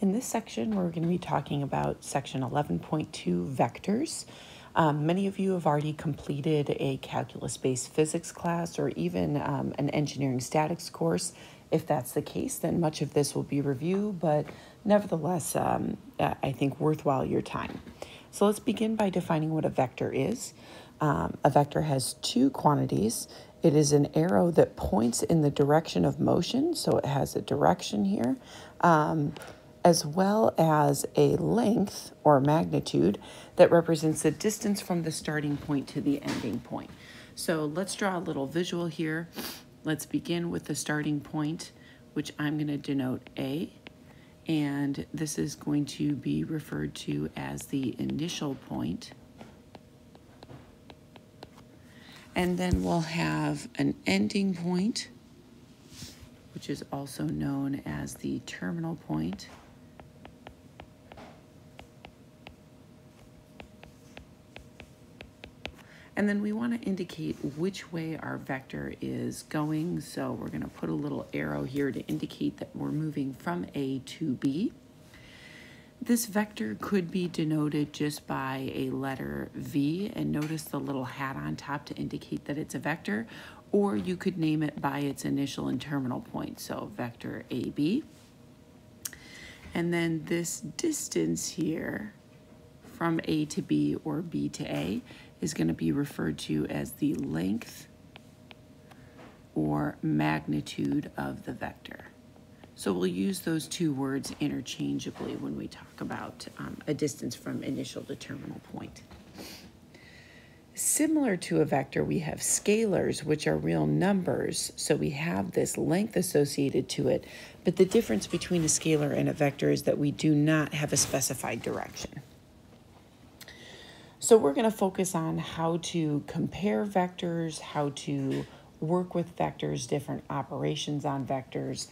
In this section, we're going to be talking about section 11.2 vectors. Many of you have already completed a calculus-based physics class or even an engineering statics course. If that's the case, then much of this will be review, but nevertheless, I think worthwhile your time. So let's begin by defining what a vector is. A vector has two quantities. It is an arrow that points in the direction of motion, so it has a direction here, as well as a length or magnitude that represents the distance from the starting point to the ending point. So let's draw a little visual here. Let's begin with the starting point, which I'm going to denote A, and this is going to be referred to as the initial point. And then we'll have an ending point, which is also known as the terminal point. And then we want to indicate which way our vector is going. So we're going to put a little arrow here to indicate that we're moving from A to B. This vector could be denoted just by a letter V, and notice the little hat on top to indicate that it's a vector, or you could name it by its initial and terminal point, so vector AB. And then this distance here from A to B or B to A is going to be referred to as the length or magnitude of the vector. So we'll use those two words interchangeably when we talk about a distance from initial to terminal point. Similar to a vector, we have scalars, which are real numbers. So we have this length associated to it, but the difference between a scalar and a vector is that we do not have a specified direction. So we're going to focus on how to compare vectors, how to work with vectors, different operations on vectors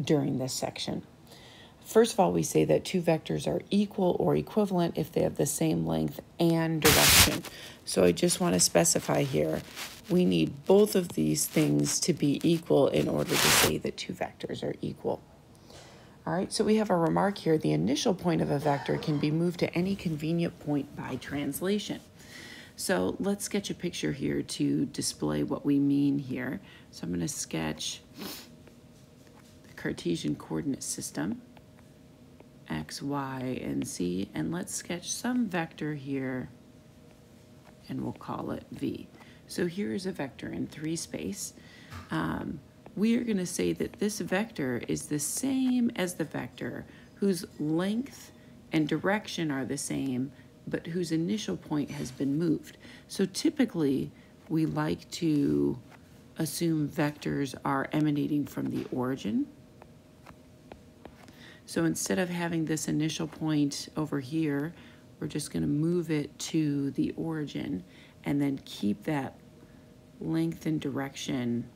during this section. First of all, we say that two vectors are equal or equivalent if they have the same length and direction. So I just want to specify here, we need both of these things to be equal in order to say that two vectors are equal. All right, so we have a remark here. The initial point of a vector can be moved to any convenient point by translation. So let's sketch a picture here to display what we mean here. So I'm going to sketch the Cartesian coordinate system, X, Y, and Z, and let's sketch some vector here, and we'll call it V. So here is a vector in 3 space. We are going to say that this vector is the same as the vector whose length and direction are the same, but whose initial point has been moved. So typically, we like to assume vectors are emanating from the origin. So instead of having this initial point over here, we're just going to move it to the origin and then keep that length and direction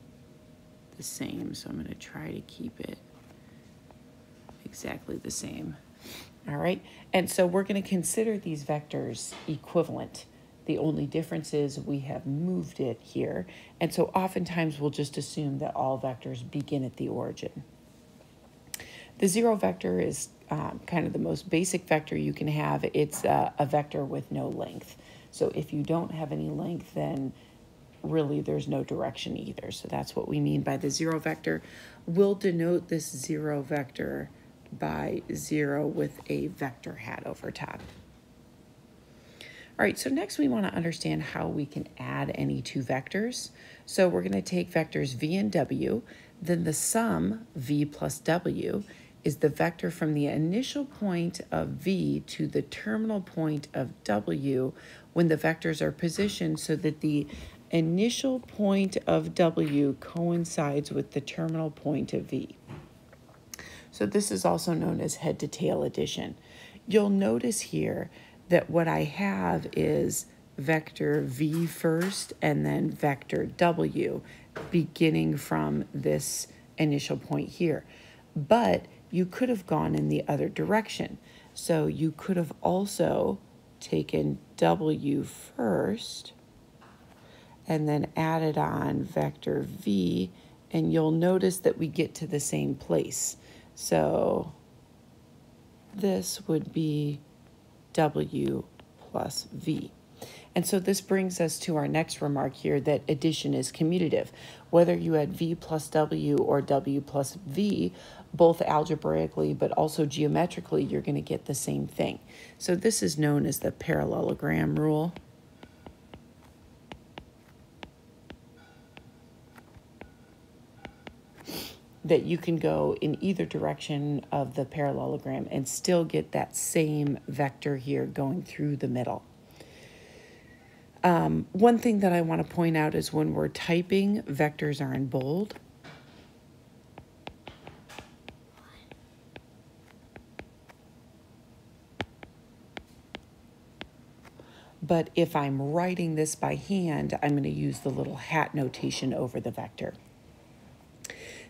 the same. So I'm going to try to keep it exactly the same. All right, and so we're going to consider these vectors equivalent. The only difference is we have moved it here, and so oftentimes we'll just assume that all vectors begin at the origin. The zero vector is kind of the most basic vector you can have. It's a vector with no length. So if you don't have any length, then really there's no direction either. So that's what we mean by the zero vector. We'll denote this zero vector by 0 with a vector hat over top. All right, so next we want to understand how we can add any two vectors. So we're going to take vectors v and w, then the sum v plus w is the vector from the initial point of v to the terminal point of w when the vectors are positioned so that the initial point of w coincides with the terminal point of v. So this is also known as head-to-tail addition. You'll notice here that what I have is vector v first and then vector w beginning from this initial point here. But you could have gone in the other direction. So you could have also taken w first and then added on vector v, and you'll notice that we get to the same place. So this would be W plus V. And so this brings us to our next remark here, that addition is commutative. Whether you add V plus W or W plus V, both algebraically but also geometrically, you're going to get the same thing. So this is known as the Parallelogram Rule. That you can go in either direction of the parallelogram and still get that same vector here going through the middle. One thing that I want to point out is when we're typing, vectors are in bold. But if I'm writing this by hand, I'm going to use the little hat notation over the vector.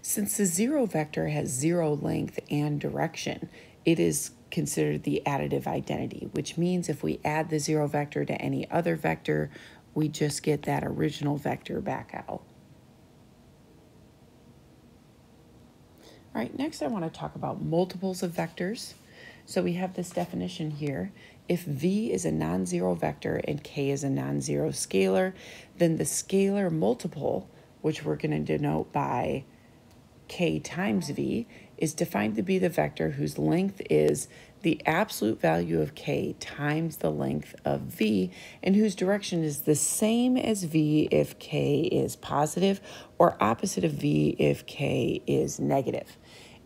Since the zero vector has zero length and direction, it is considered the additive identity, which means if we add the zero vector to any other vector, we just get that original vector back out. All right, next I want to talk about multiples of vectors. So we have this definition here. If V is a non-zero vector and K is a non-zero scalar, then the scalar multiple, which we're going to denote by K times V, is defined to be the vector whose length is the absolute value of K times the length of V, and whose direction is the same as V if K is positive, or opposite of V if K is negative.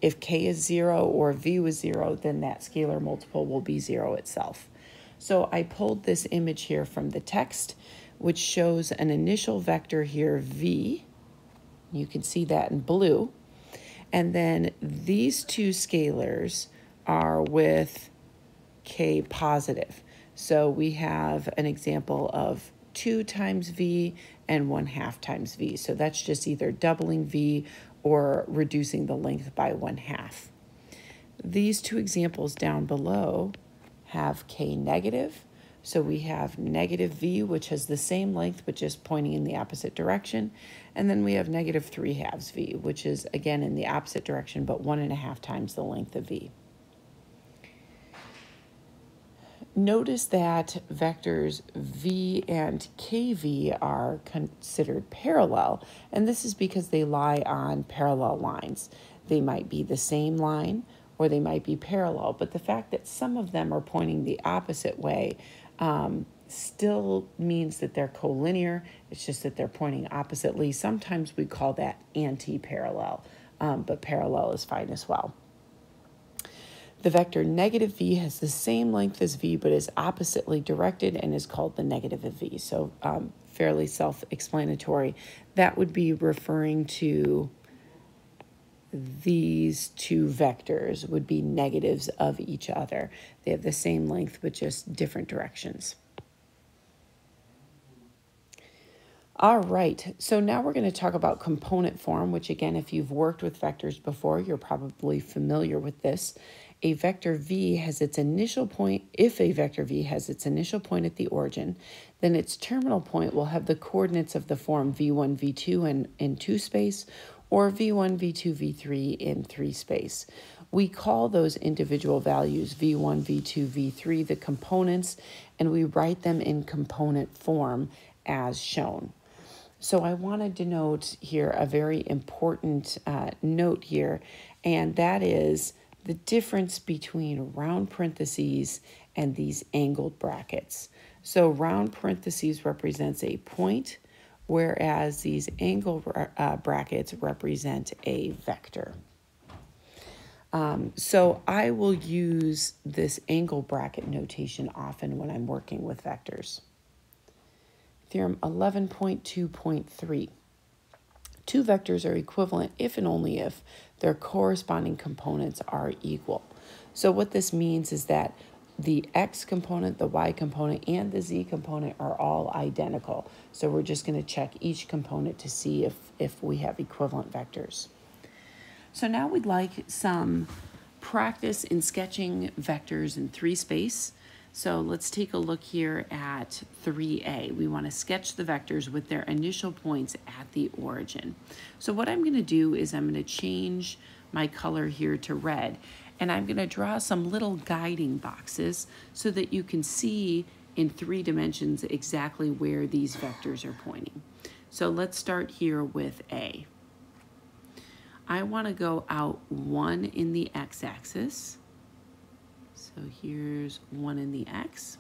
If K is 0 or V was 0, then that scalar multiple will be 0 itself. So I pulled this image here from the text, which shows an initial vector here, V. You can see that in blue. And then these two scalars are with K positive. So we have an example of 2 times V and 1/2 times V. So that's just either doubling V or reducing the length by 1/2. These two examples down below have K negative. So we have negative V, which has the same length, but just pointing in the opposite direction. And then we have negative 3/2 V, which is, again, in the opposite direction, but 1.5 times the length of V. Notice that vectors V and KV are considered parallel, and this is because they lie on parallel lines. They might be the same line, or they might be parallel, but the fact that some of them are pointing the opposite way still means that they're collinear. It's just that they're pointing oppositely. Sometimes we call that anti-parallel, but parallel is fine as well. The vector negative V has the same length as V, but is oppositely directed and is called the negative of V. So fairly self-explanatory. That would be referring to these two vectors would be negatives of each other. They have the same length, but just different directions. All right, so now we're going to talk about component form, which again, if you've worked with vectors before, you're probably familiar with this. A vector V has its initial point. If a vector V has its initial point at the origin, then its terminal point will have the coordinates of the form V1, V2 in 2 space, or V1, V2, V3 in 3 space. We call those individual values V1, V2, V3 the components, and we write them in component form as shown. So I want to denote here a very important note here, and that is the difference between round parentheses and these angled brackets. So round parentheses represents a point, whereas these angle brackets represent a vector. So I will use this angle bracket notation often when I'm working with vectors. Theorem 11.2.3. Two vectors are equivalent if and only if their corresponding components are equal. So what this means is that the x component, the y component, and the z component are all identical. So we're just going to check each component to see if we have equivalent vectors. So now we'd like some practice in sketching vectors in 3 space. So let's take a look here at 3A. We want to sketch the vectors with their initial points at the origin. So what I'm going to do is I'm going to change my color here to red. And I'm going to draw some little guiding boxes so that you can see in 3 dimensions exactly where these vectors are pointing. So let's start here with A. I want to go out 1 in the x-axis. So here's 1 in the x.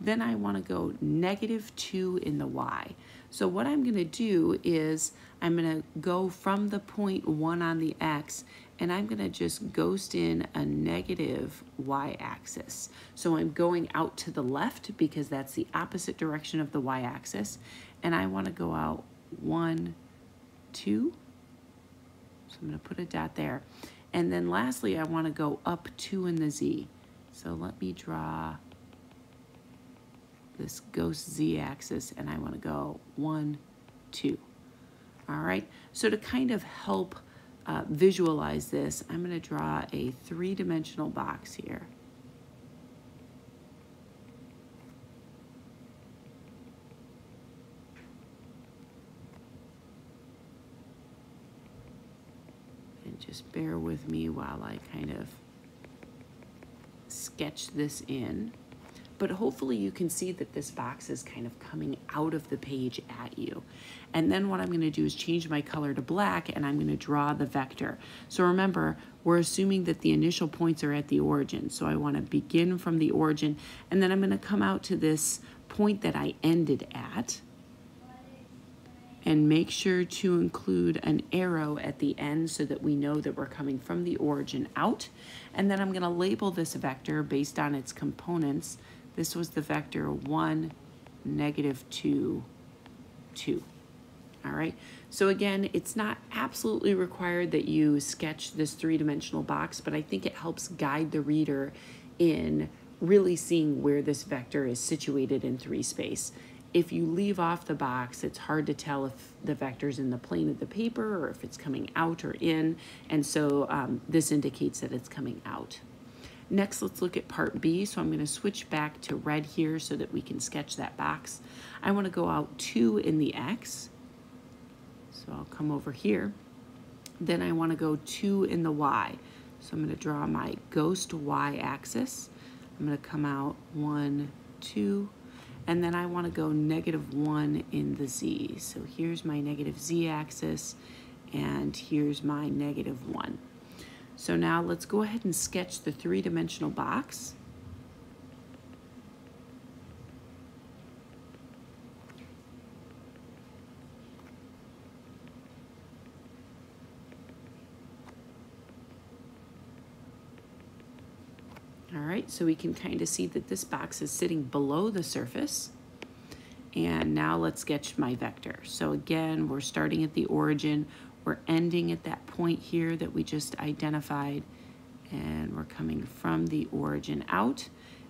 Then I want to go -2 in the y. So what I'm going to do is I'm going to go from the point 1 on the x, and I'm going to just ghost in a negative y-axis. So I'm going out to the left because that's the opposite direction of the y-axis. And I want to go out 1, 2. So I'm going to put a dot there. And then lastly, I want to go up 2 in the z. So let me draw this ghost z-axis, and I want to go 1, 2. All right, so to kind of help visualize this, I'm going to draw a 3-dimensional box here. And just bear with me while I kind of sketch this in. But hopefully you can see that this box is kind of coming out of the page at you. And then what I'm going to do is change my color to black, and I'm going to draw the vector. So remember, we're assuming that the initial points are at the origin. So I want to begin from the origin, and then I'm going to come out to this point that I ended at, and make sure to include an arrow at the end so that we know that we're coming from the origin out. And then I'm going to label this vector based on its components. This was the vector 1, -2, 2. All right, so again, it's not absolutely required that you sketch this 3-dimensional box, but I think it helps guide the reader in really seeing where this vector is situated in 3 space. If you leave off the box, it's hard to tell if the vector's in the plane of the paper or if it's coming out or in, and so this indicates that it's coming out. Next, let's look at part B. So I'm going to switch back to red here so that we can sketch that box. I want to go out 2 in the x. So I'll come over here. Then I want to go 2 in the y. So I'm going to draw my ghost y-axis. I'm going to come out 1, 2. And then I want to go -1 in the z. So here's my negative z-axis, and here's my -1. So now let's go ahead and sketch the 3-dimensional box. All right, so we can kind of see that this box is sitting below the surface. And now let's sketch my vector. So again, we're starting at the origin. We're ending at that point here that we just identified, and we're coming from the origin out.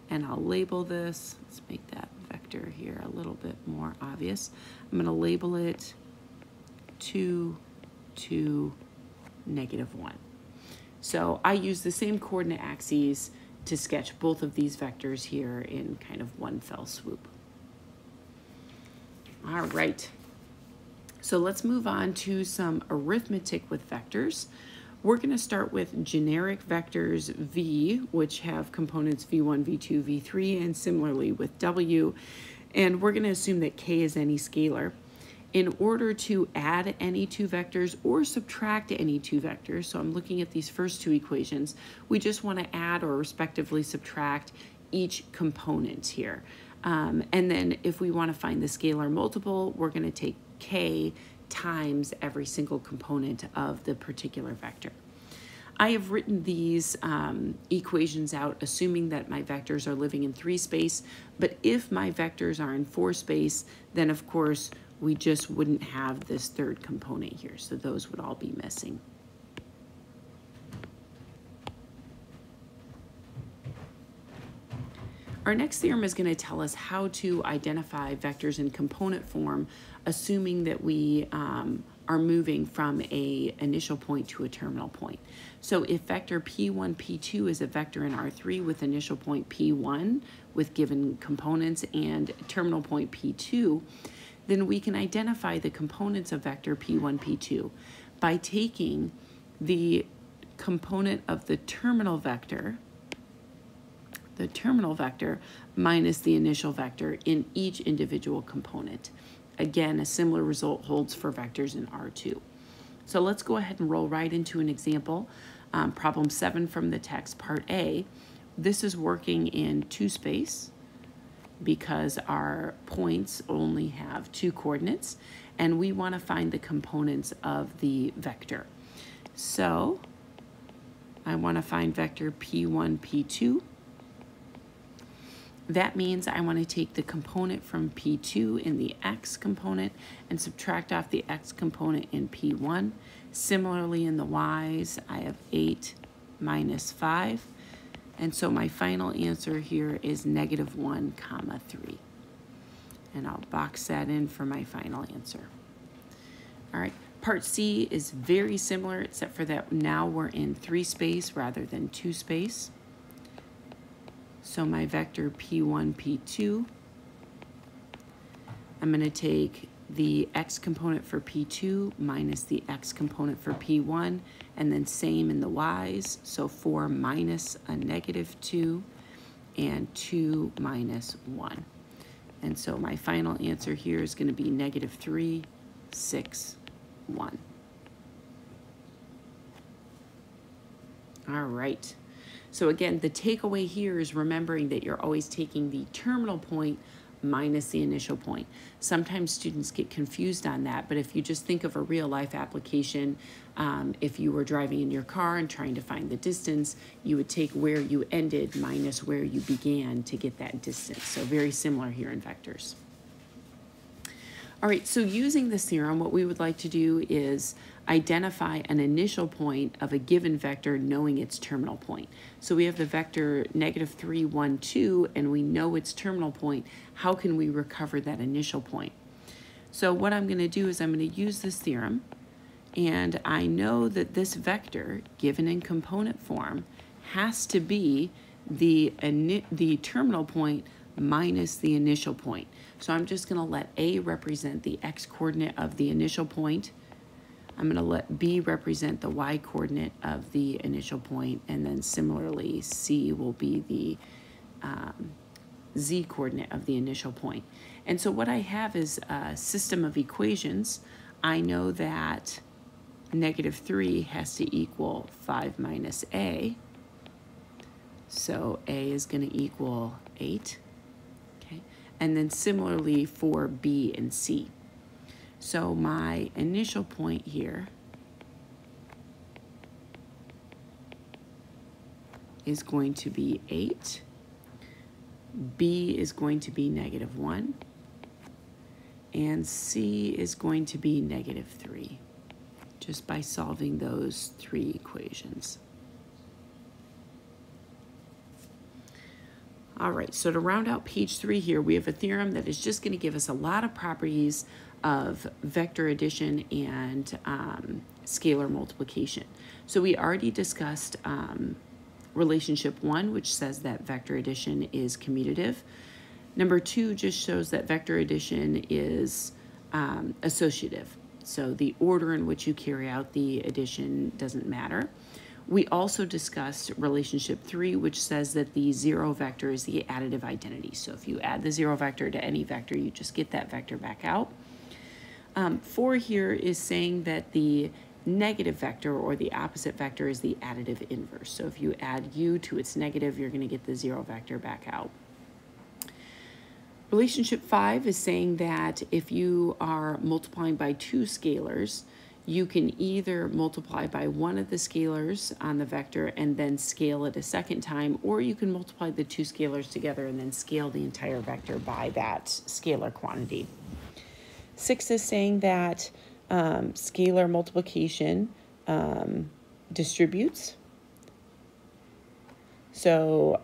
And I'll label this. Let's make that vector here a little bit more obvious. I'm going to label it 2, 2, -1. So I use the same coordinate axes to sketch both of these vectors here in kind of one fell swoop. All right. So let's move on to some arithmetic with vectors. We're going to start with generic vectors V, which have components V1, V2, V3, and similarly with W. And we're going to assume that K is any scalar. In order to add any 2 vectors or subtract any 2 vectors, so I'm looking at these first 2 equations, we just want to add or respectively subtract each component here. And then if we want to find the scalar multiple, we're going to take K times every single component of the particular vector. I have written these equations out assuming that my vectors are living in 3 space, but if my vectors are in 4 space, then of course we just wouldn't have this 3rd component here, so those would all be missing. Our next theorem is going to tell us how to identify vectors in component form, assuming that we are moving from an initial point to a terminal point. So if vector P1, P2 is a vector in R3 with initial point P1 with given components and terminal point P2, then we can identify the components of vector P1, P2 by taking the component of the terminal vector minus the initial vector in each individual component. Again, a similar result holds for vectors in R2. So let's go ahead and roll right into an example. Problem 7 from the text, part A. This is working in 2 space because our points only have 2 coordinates, and we want to find the components of the vector. So I want to find vector P1, P2. That means I want to take the component from P2 in the X component and subtract off the X component in P1. Similarly, in the Y's, I have 8 minus 5. And so my final answer here is -1, 3. And I'll box that in for my final answer. All right, part C is very similar, except for that now we're in 3 space rather than 2 space. So my vector P1, P2, I'm going to take the X component for P2 minus the X component for P1, and then same in the Y's. So 4 minus a -2 and 2 minus 1. And so my final answer here is going to be -3, 6, 1. All right. So again, the takeaway here is remembering that you're always taking the terminal point minus the initial point. Sometimes students get confused on that, but if you just think of a real life application, if you were driving in your car and trying to find the distance, you would take where you ended minus where you began to get that distance. So very similar here in vectors. All right, so using this theorem, what we would like to do is identify an initial point of a given vector knowing its terminal point. So we have the vector -3, 1, 2, and we know its terminal point. How can we recover that initial point? So what I'm going to do is I'm going to use this theorem, and I know that this vector, given in component form, has to be the terminal point minus the initial point. So I'm just going to let A represent the X coordinate of the initial point. I'm going to let B represent the Y coordinate of the initial point, and then similarly C will be the Z coordinate of the initial point. And so what I have is a system of equations. I know that -3 has to equal 5 minus A. So A is going to equal 8. And then similarly for B and C. So my initial point here is going to be 8. B is going to be -1. And C is going to be -3, just by solving those 3 equations. All right, so to round out page 3 here, we have a theorem that is just going to give us a lot of properties of vector addition and scalar multiplication. So we already discussed relationship 1, which says that vector addition is commutative. Number 2 just shows that vector addition is associative. So the order in which you carry out the addition doesn't matter. We also discussed relationship 3, which says that the 0 vector is the additive identity. So if you add the 0 vector to any vector, you just get that vector back out. 4 here is saying that the negative vector or the opposite vector is the additive inverse. So if you add u to its negative, you're going to get the 0 vector back out. Relationship 5 is saying that if you are multiplying by 2 scalars, you can either multiply by one of the scalars on the vector and then scale it a second time, or you can multiply the 2 scalars together and then scale the entire vector by that scalar quantity. 6 is saying that scalar multiplication distributes. So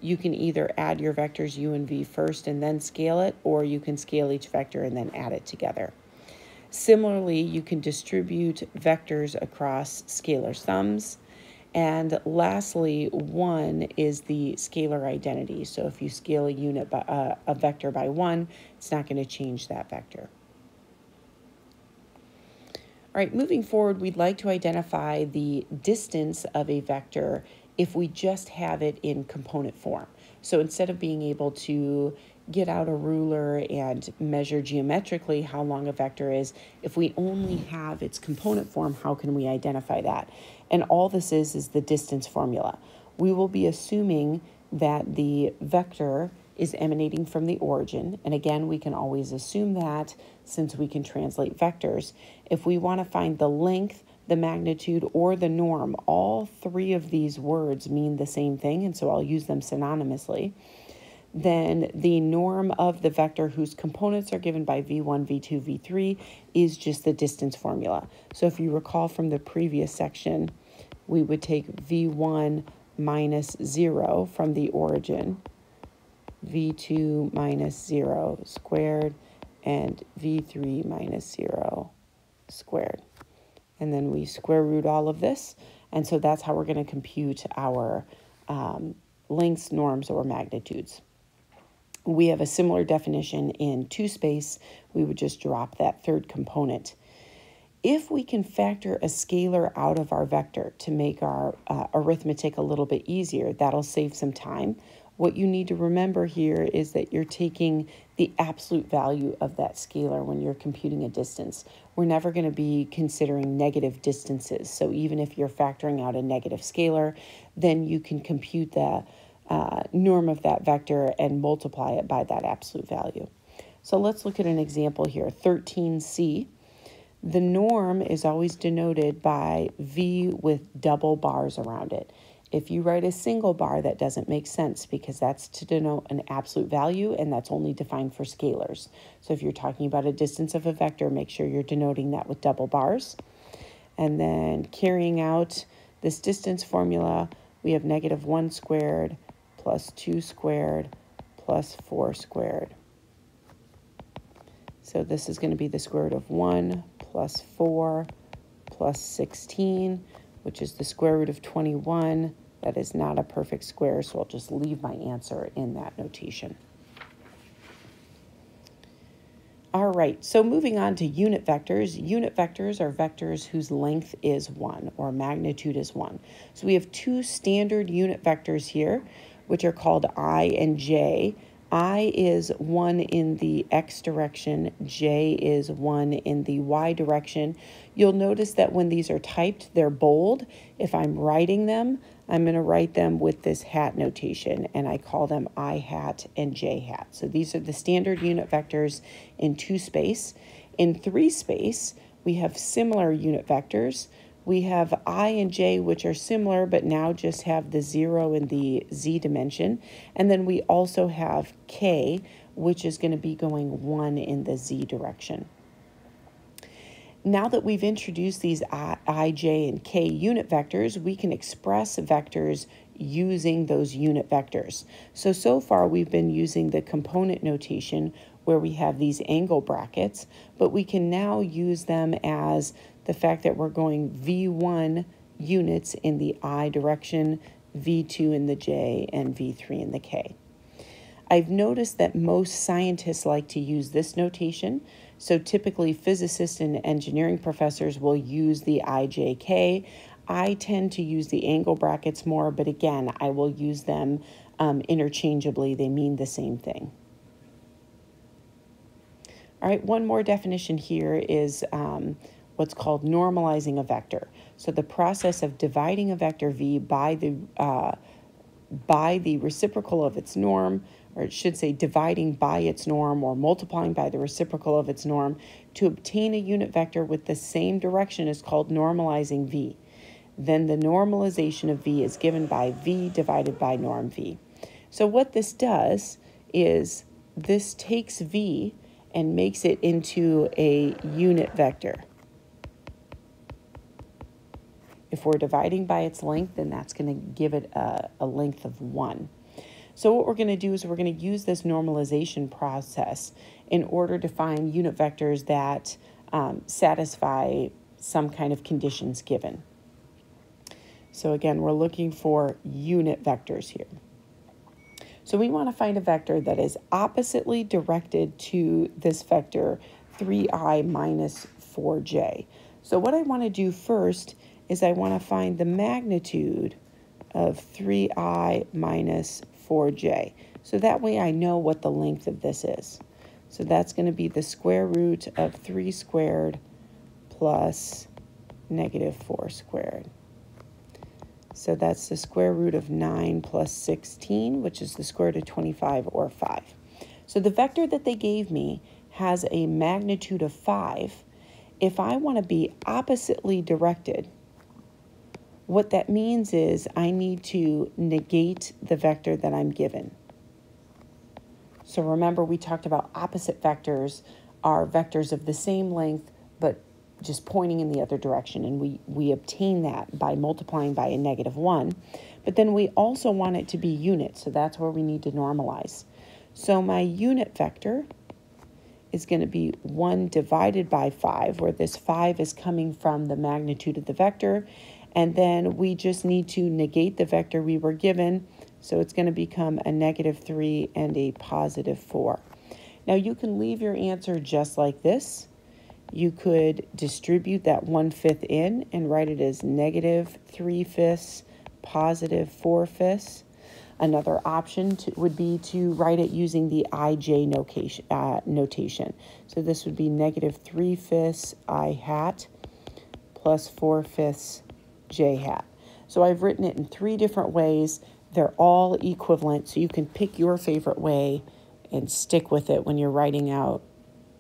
you can either add your vectors u and v first and then scale it, or you can scale each vector and then add it together. Similarly, you can distribute vectors across scalar sums. And lastly, 1 is the scalar identity. So if you scale a unit by, a vector by 1, it's not going to change that vector. right, moving forward, we'd like to identify the distance of a vector if we just have it in component form. So instead of being able to get out a ruler and measure geometrically how long a vector is, if we only have its component form, how can we identify that? And all this is the distance formula. We will be assuming that the vector is emanating from the origin. And again, we can always assume that since we can translate vectors. If we want to find the length, the magnitude, or the norm, all three of these words mean the same thing, and so I'll use them synonymously. Then the norm of the vector whose components are given by v1, v2, v3 is just the distance formula. So if you recall from the previous section, we would take v1 minus 0 from the origin, v2 minus 0 squared, and v3 minus 0 squared. And then we square root all of this, and so that's how we're going to compute our lengths, norms, or magnitudes. We have a similar definition in two-space. We would just drop that third component. If we can factor a scalar out of our vector to make our arithmetic a little bit easier, that'll save some time. What you need to remember here is that you're taking the absolute value of that scalar when you're computing a distance. We're never going to be considering negative distances. So even if you're factoring out a negative scalar, then you can compute the norm of that vector and multiply it by that absolute value. So let's look at an example here, 13c. The norm is always denoted by v with double bars around it. If you write a single bar, that doesn't make sense because that's to denote an absolute value, and that's only defined for scalars. So if you're talking about a distance of a vector, make sure you're denoting that with double bars. And then carrying out this distance formula, we have negative 1 squared plus 2 squared plus 4 squared. So this is going to be the square root of 1 plus 4 plus 16, which is the square root of 21. That is not a perfect square, so I'll just leave my answer in that notation. All right, so moving on to unit vectors. Unit vectors are vectors whose length is 1 or magnitude is 1. So we have two standard unit vectors here, which are called I and j. I is 1 in the x direction, j is 1 in the y direction. You'll notice that when these are typed, they're bold. If I'm writing them, I'm going to write them with this hat notation, and I call them I hat and j hat. So these are the standard unit vectors in two-space. In three-space, we have similar unit vectors. We have I and j, which are similar, but now just have the 0 in the z dimension. And then we also have k, which is going to be going 1 in the z direction. Now that we've introduced these I, j, and k unit vectors, we can express vectors using those unit vectors. So far we've been using the component notation where we have these angle brackets, but we can now use them as the fact that we're going v1 units in the I direction, v2 in the j, and v3 in the k. I've noticed that most scientists like to use this notation. So typically physicists and engineering professors will use the IJK. I tend to use the angle brackets more, but again, I will use them interchangeably. They mean the same thing. All right, one more definition here is what's called normalizing a vector. So the process of dividing a vector v by the reciprocal of its norm, or it should say dividing by its norm or multiplying by the reciprocal of its norm to obtain a unit vector with the same direction is called normalizing v. Then the normalization of v is given by v divided by norm v. So what this does is this takes v and makes it into a unit vector. If we're dividing by its length, then that's going to give it a length of 1. So what we're going to do is we're going to use this normalization process in order to find unit vectors that satisfy some kind of conditions given. So again, we're looking for unit vectors here. So we want to find a vector that is oppositely directed to this vector 3i minus 4j. So what I want to do first is I want to find the magnitude of 3i minus 4j. So that way I know what the length of this is. So that's going to be the square root of 3 squared plus negative 4 squared. So that's the square root of 9 plus 16, which is the square root of 25, or 5. So the vector that they gave me has a magnitude of 5. If I want to be oppositely directed, what that means is I need to negate the vector that I'm given. So remember, we talked about opposite vectors are vectors of the same length, but just pointing in the other direction. And we obtain that by multiplying by a -1. But then we also want it to be unit. So that's where we need to normalize. So my unit vector is going to be 1 divided by 5, where this 5 is coming from the magnitude of the vector. And then we just need to negate the vector we were given. So it's going to become a -3 and a +4. Now you can leave your answer just like this. You could distribute that 1/5 in and write it as -3/5, +4/5. Another option would be to write it using the IJ notation. So this would be -3/5 I hat plus 4/5 j hat. So I've written it in 3 different ways. They're all equivalent, so you can pick your favorite way and stick with it when you're writing out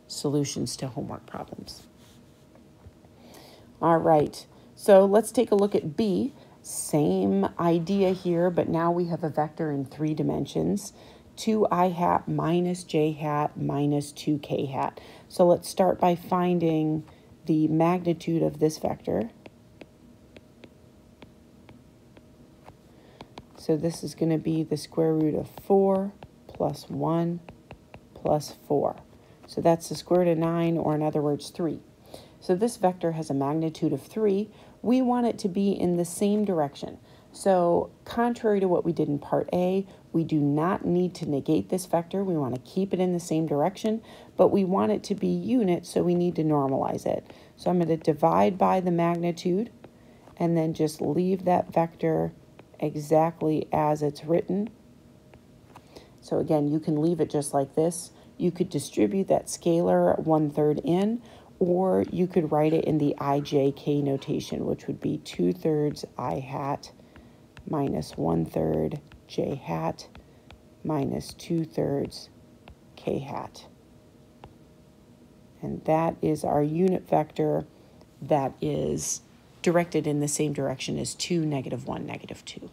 solutions to homework problems. All right, so let's take a look at B. Same idea here, but now we have a vector in 3 dimensions. 2i hat minus j hat minus 2k hat. So let's start by finding the magnitude of this vector. So this is going to be the square root of 4 plus 1 plus 4. So that's the square root of 9, or in other words, 3. So this vector has a magnitude of 3. We want it to be in the same direction. So contrary to what we did in part A, we do not need to negate this vector. We want to keep it in the same direction, but we want it to be unit, so we need to normalize it. So I'm going to divide by the magnitude and then just leave that vector exactly as it's written. So again, you can leave it just like this. You could distribute that scalar 1/3 in, or you could write it in the IJK notation, which would be 2/3 I hat minus 1/3 j hat minus 2/3 k hat. And that is our unit vector that is directed in the same direction as 2, -1, -2.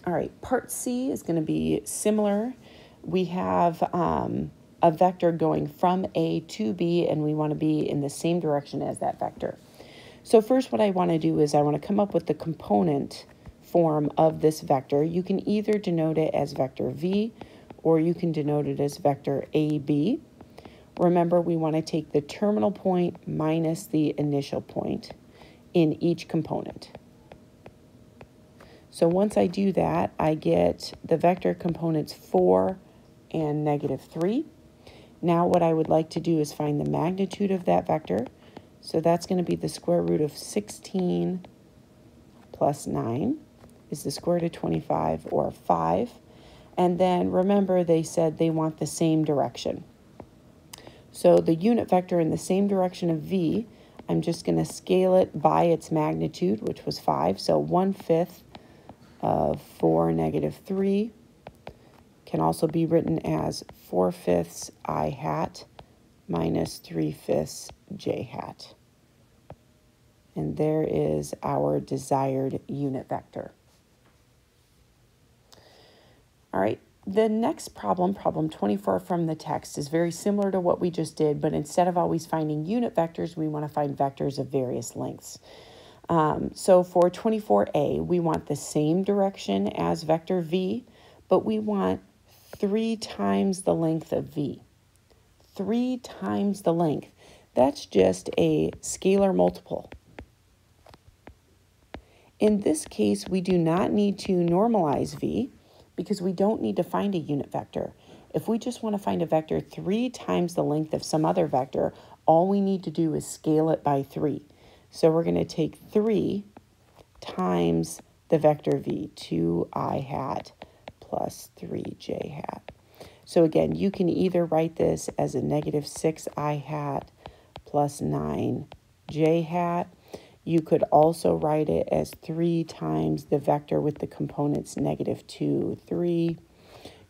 All right, part C is going to be similar. We have a vector going from A to B, and we want to be in the same direction as that vector. So first what I want to do is I want to come up with the component form of this vector. You can either denote it as vector V, or you can denote it as vector AB. Remember, we want to take the terminal point minus the initial point in each component. So once I do that, I get the vector components 4 and -3. Now what I would like to do is find the magnitude of that vector. So that's going to be the square root of 16 plus 9 is the square root of 25, or 5. And then remember, they said they want the same direction. So the unit vector in the same direction of V, I'm just going to scale it by its magnitude, which was 5. So 1/5 of 4 -3 can also be written as 4/5 I hat minus 3/5 j hat. And there is our desired unit vector. All right, the next problem, problem 24 from the text, is very similar to what we just did, but instead of always finding unit vectors, we want to find vectors of various lengths. So for 24A, we want the same direction as vector V, but we want 3 times the length of V. 3 times the length. That's just a scalar multiple. In this case, we do not need to normalize V because we don't need to find a unit vector. If we just want to find a vector 3 times the length of some other vector, all we need to do is scale it by 3. So we're going to take 3 times the vector v, 2i hat plus 3j hat. So again, you can either write this as a negative 6i hat plus 9j hat. You could also write it as 3 times the vector with the components negative 2, 3.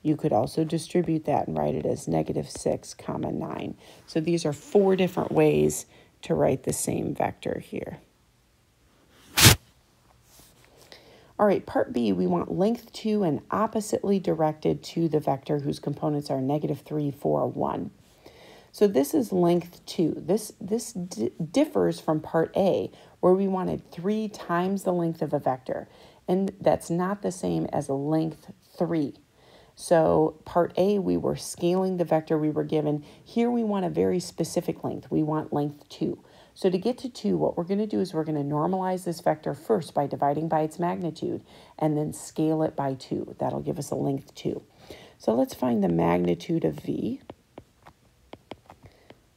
You could also distribute that and write it as negative 6, 9. So these are 4 different ways to write the same vector here. All right, part B, we want length 2 and oppositely directed to the vector whose components are negative 3, 4, 1. So this is length 2. This differs from part A, where we wanted 3 times the length of a vector. And that's not the same as length 3. So part A, we were scaling the vector we were given. Here we want a very specific length. We want length 2. So to get to 2, what we're going to do is we're going to normalize this vector first by dividing by its magnitude and then scale it by 2. That'll give us a length 2. So let's find the magnitude of v.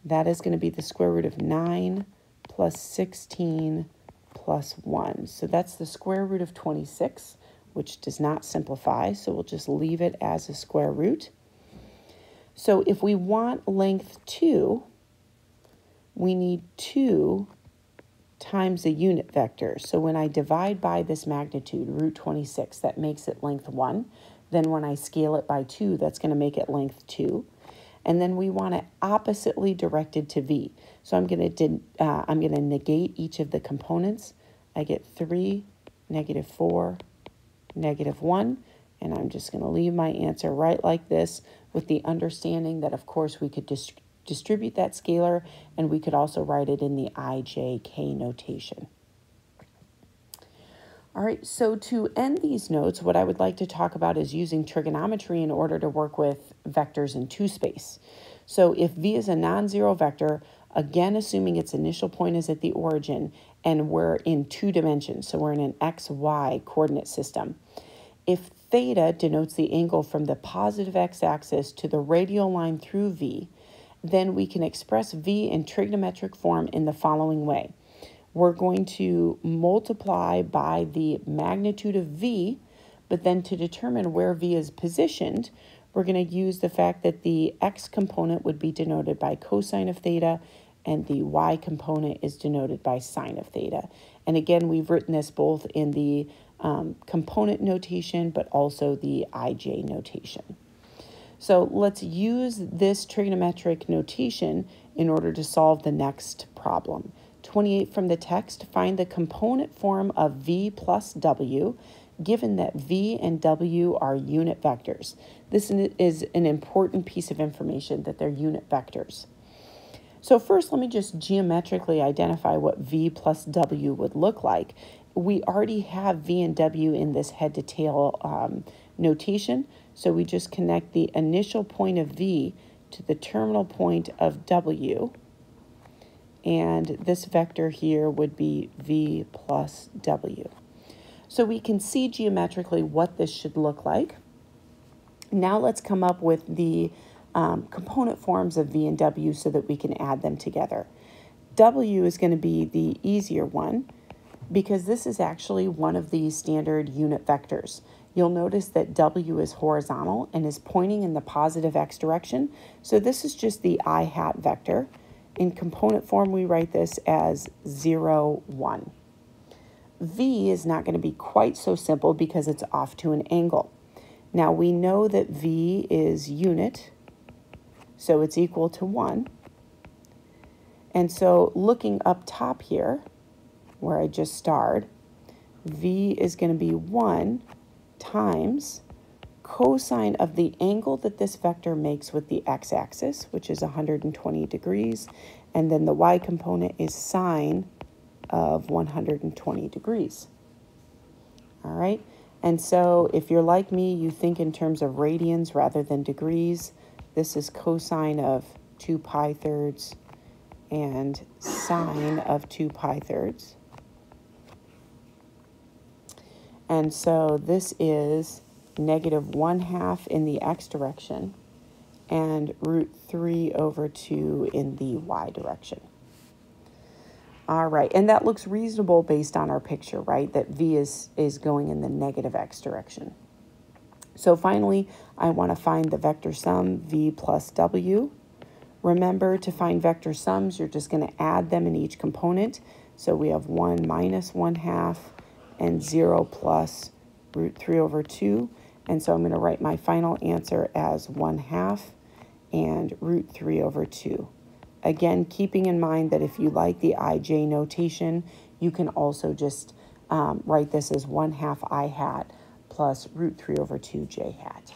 That is going to be the square root of 9 plus 16 plus 1. So that's the square root of 26, which does not simplify. So we'll just leave it as a square root. So if we want length 2, we need 2 times the unit vector. So when I divide by this magnitude, root 26, that makes it length 1. Then when I scale it by 2, that's going to make it length 2. And then we want it oppositely directed to v. So I'm going to negate each of the components. I get 3, negative 4, negative 1. And I'm just going to leave my answer right like this, with the understanding that, of course, we could distribute that scalar, and we could also write it in the IJK notation. All right, so to end these notes, what I would like to talk about is using trigonometry in order to work with vectors in 2 space. So if v is a non-zero vector, again, assuming its initial point is at the origin, and we're in 2 dimensions, so we're in an x, y coordinate system. If theta denotes the angle from the positive x-axis to the radial line through v, then we can express v in trigonometric form in the following way. We're going to multiply by the magnitude of v, but then to determine where v is positioned, we're going to use the fact that the x component would be denoted by cosine of theta, and the y component is denoted by sine of theta. And again, we've written this both in the component notation, but also the IJ notation. So let's use this trigonometric notation in order to solve the next problem. 28 from the text, find the component form of v plus w, given that v and w are unit vectors. This is an important piece of information, that they're unit vectors. So first, let me just geometrically identify what v plus w would look like. We already have v and w in this head-to-tail notation, so we just connect the initial point of v to the terminal point of w, and this vector here would be v plus w. So we can see geometrically what this should look like. Now let's come up with the component forms of v and w so that we can add them together. W is going to be the easier one, because this is actually one of the standard unit vectors. You'll notice that w is horizontal and is pointing in the positive x direction. So this is just the I hat vector. In component form, we write this as 0, 1. V is not going to be quite so simple because it's off to an angle. Now we know that v is unit, so it's equal to 1. And so looking up top here, where I just starred, v is going to be 1 times cosine of the angle that this vector makes with the x-axis, which is 120 degrees, and then the y component is sine of 120 degrees. All right, and so if you're like me, you think in terms of radians rather than degrees. This is cosine of 2 pi thirds and sine of 2 pi thirds. And so this is negative 1/2 in the x direction and root 3 over 2 in the y direction. All right, and that looks reasonable based on our picture, right? That v is going in the negative x direction. So finally, I want to find the vector sum v plus w. Remember, to find vector sums, you're just going to add them in each component. So we have 1 minus 1/2 and 0 plus root 3 over 2. And so I'm going to write my final answer as 1/2 and root 3 over 2. Again, keeping in mind that if you like the ij notation, you can also just write this as 1/2 I hat plus root 3 over 2 j hat.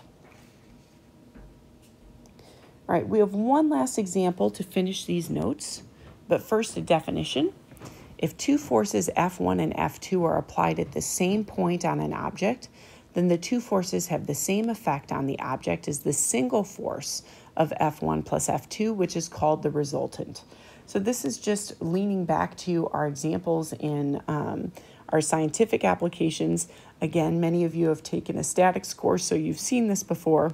All right, we have one last example to finish these notes, but first a definition. If two forces F1 and F2 are applied at the same point on an object, then the two forces have the same effect on the object as the single force of F1 plus F2, which is called the resultant. So this is just leaning back to our examples in our scientific applications. Again, many of you have taken a statics course, so you've seen this before,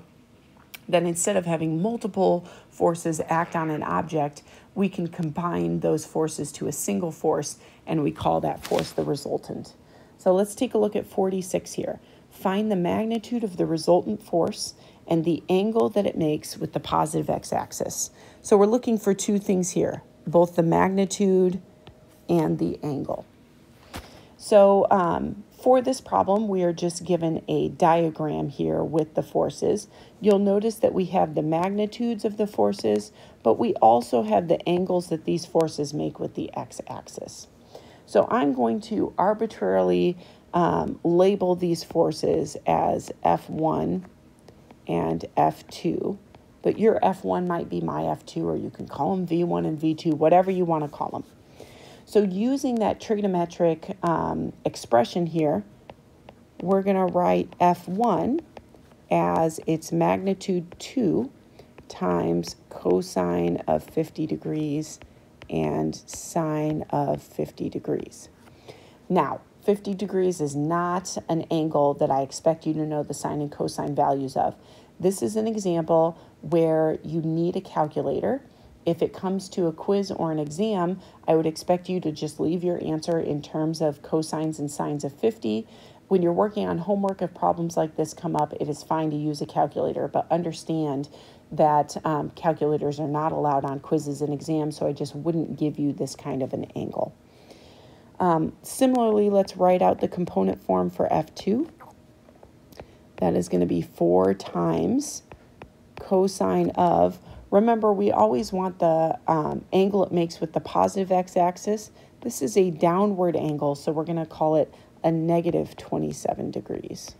that instead of having multiple forces act on an object, we can combine those forces to a single force, and we call that force the resultant. So let's take a look at 46 here. Find the magnitude of the resultant force and the angle that it makes with the positive x-axis. So we're looking for two things here, both the magnitude and the angle. So for this problem, we are just given a diagram here with the forces. You'll notice that we have the magnitudes of the forces, but we also have the angles that these forces make with the x-axis. So I'm going to arbitrarily label these forces as F1 and F2, but your F1 might be my F2, or you can call them V1 and V2, whatever you want to call them. So using that trigonometric expression here, we're going to write F1 as its magnitude 2 times cosine of 50 degrees and sine of 50 degrees. Now, 50 degrees is not an angle that I expect you to know the sine and cosine values of. This is an example where you need a calculator. If it comes to a quiz or an exam, I would expect you to just leave your answer in terms of cosines and sines of 50. When you're working on homework, if problems like this come up, it is fine to use a calculator, but understand that calculators are not allowed on quizzes and exams, so I just wouldn't give you this kind of an angle. Similarly, let's write out the component form for F2. That is going to be 4 times cosine of, remember, we always want the angle it makes with the positive x-axis. This is a downward angle, so we're going to call it a negative 27 degrees.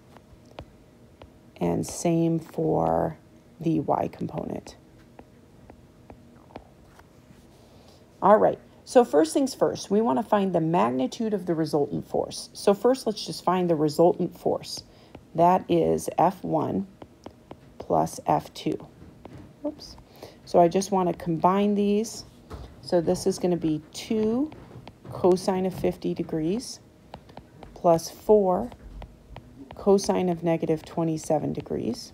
And same for the y component. All right. So first things first, we want to find the magnitude of the resultant force. So first, let's just find the resultant force. That is F1 plus F2. Oops. So I just want to combine these. So this is going to be 2 cosine of 50 degrees plus 4 cosine of negative 27 degrees.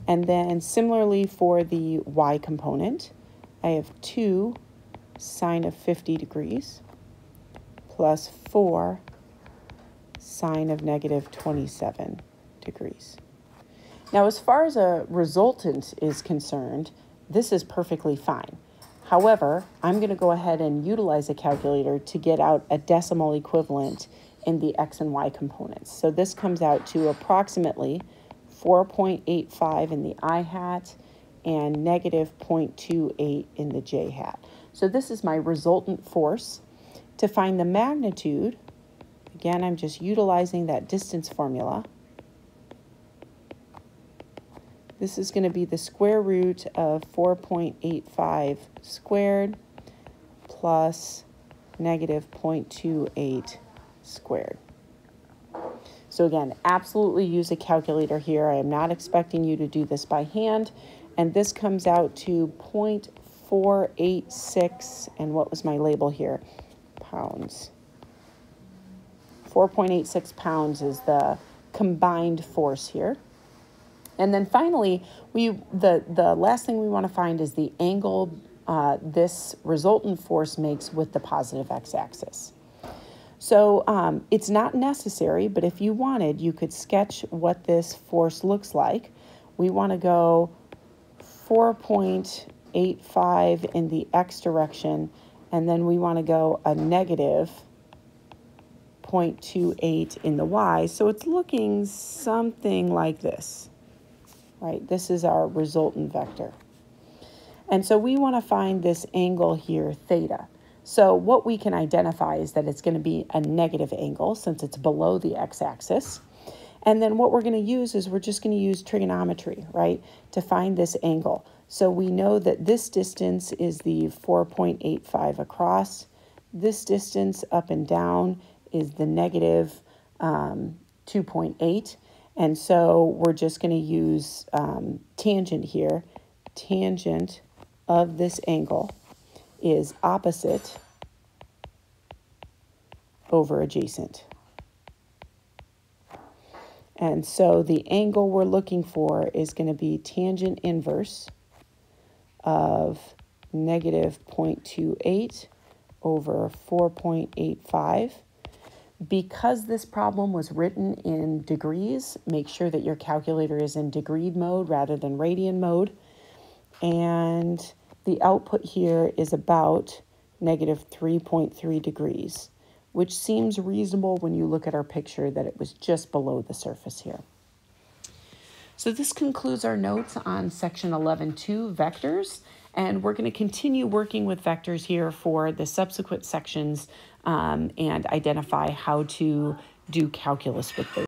And then similarly for the y component, I have 2 sine of 50 degrees plus 4 sine of negative 27 degrees. Now, as far as a resultant is concerned, this is perfectly fine. However, I'm going to go ahead and utilize a calculator to get out a decimal equivalent in the x and y components. So this comes out to approximately 4.85 in the I hat and negative 0.28 in the j hat. So this is my resultant force. To find the magnitude, again, I'm just utilizing that distance formula. This is going to be the square root of 4.85 squared plus negative 0.28 squared. So again, absolutely use a calculator here. I am not expecting you to do this by hand. And this comes out to 0.486, and what was my label here? Pounds. 4.86 pounds is the combined force here. And then finally, the last thing we want to find is the angle this resultant force makes with the positive x-axis. So it's not necessary, but if you wanted, you could sketch what this force looks like. We want to go 4.85 in the x direction, and then we want to go a negative 0.28 in the y. So it's looking something like this, right? This is our resultant vector. And so we want to find this angle here, theta. So what we can identify is that it's going to be a negative angle since it's below the x-axis. And then what we're going to use is we're just going to use trigonometry, right, to find this angle. So we know that this distance is the 4.85 across. This distance up and down is the negative 2.8. And so we're just going to use tangent here. Tangent of this angle is opposite over adjacent. And so the angle we're looking for is going to be tangent inverse of negative 0.28 over 4.85. Because this problem was written in degrees, make sure that your calculator is in degree mode rather than radian mode. And the output here is about negative 3.3 degrees, which seems reasonable when you look at our picture that it was just below the surface here. So this concludes our notes on section 11.2, vectors, and we're going to continue working with vectors here for the subsequent sections and identify how to do calculus with those.